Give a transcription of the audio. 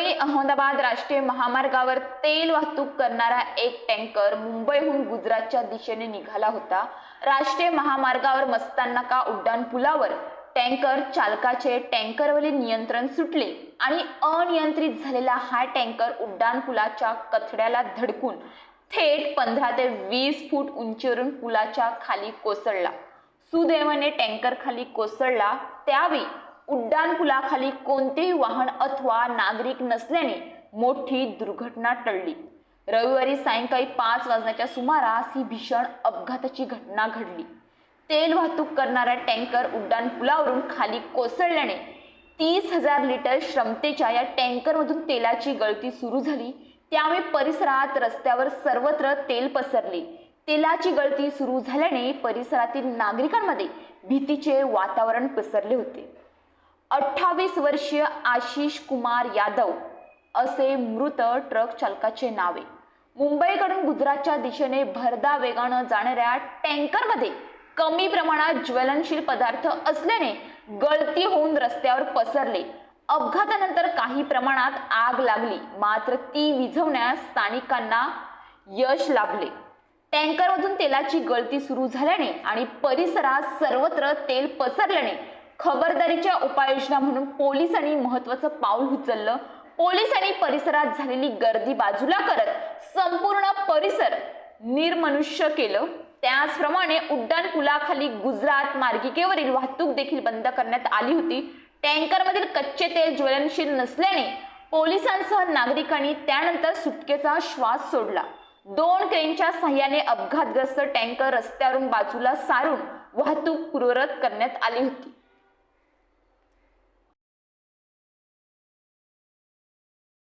मुंबई अहमदाबाद राष्ट्रीय महामार्गावर तेल वाहतूक करणारा एक टँकर मुंबईहून गुजरातच्या दिशेने निघाला होता। राष्ट्रीय महामार्गावर मस्ताननाका उड्डाणपुलावर टँकर चालकाचे टँकरवरील नियंत्रण सुटले आणि अनियंत्रित झालेला हा टँकर उड्डाणपुलाच्या कठड्याला धडकून थेट 15 ते 20 फूट उंचीवरून पुलाच्या खाली कोसळला। सुदैवाने टँकर खाली कोसळला त्यावेळी उड्डाणपुलाखाली कोणतेही वाहन अथवा नागरिक नसल्याने मोठी दुर्घटना टळली। रविवारी सायंकाळी 5 वाजण्याच्या सुमारास ही भीषण अपघाताची घटना घडली। तेल वाहतूक करणारा टँकर उड्डाणपुलावरून खाली कोसळल्याने 30,000 लिटर क्षमतेच्या या टँकरमधून तेलाची गळती सुरू झाली। त्यामुळे परिसरात रस्त्यावर सर्वत्र तेल पसरले। तेलाची गळती सुरू झाल्याने परिसरातील नागरिकांमध्ये भीतीचे वातावरण पसरले होते। 28 वर्षीय आशिष कुमार यादव असे मृत ट्रक चालकाचे नावे। मुंबईकडून गुजरातच्या दिशेने भरधाव वेगाने जाणाऱ्या टँकरमध्ये कमी प्रमाणात ज्वलनशील पदार्थ असल्याने गळती होऊन रस्त्यावर पसरले। अपघातानंतर काही प्रमाणात आग लागली, मात्र ती विझवण्यास स्थानिकांना यश लाभले। टँकरमधून तेलाची गळती सुरू झाल्याने आणि परिसरात सर्वत्र तेल पसरल्याने खबरदारीच्या उपाययोजना म्हणून पोलिसांनी महत्त्वाचं पाऊल उचललं। पोलिसांनी परिसरात झालेली गर्दी बाजूला करत संपूर्ण परिसर निर्मनुष्य केलं। त्याचप्रमाणे उड्डाणपुलाखाली गुजरात मार्गिकेवरील वाहतूक देखील बंद करण्यात आली होती। टँकरमधील कच्चे तेल ज्वलनशील नसल्याने पोलिसांसह नागरिकांनी त्यानंतर सुटकेचा श्वास सोडला। 2 क्रेनच्या सहाय्याने अपघातग्रस्त टँकर रस्त्यावरून बाजूला सारून वाहतूक पूर्ववत करण्यात आली होती।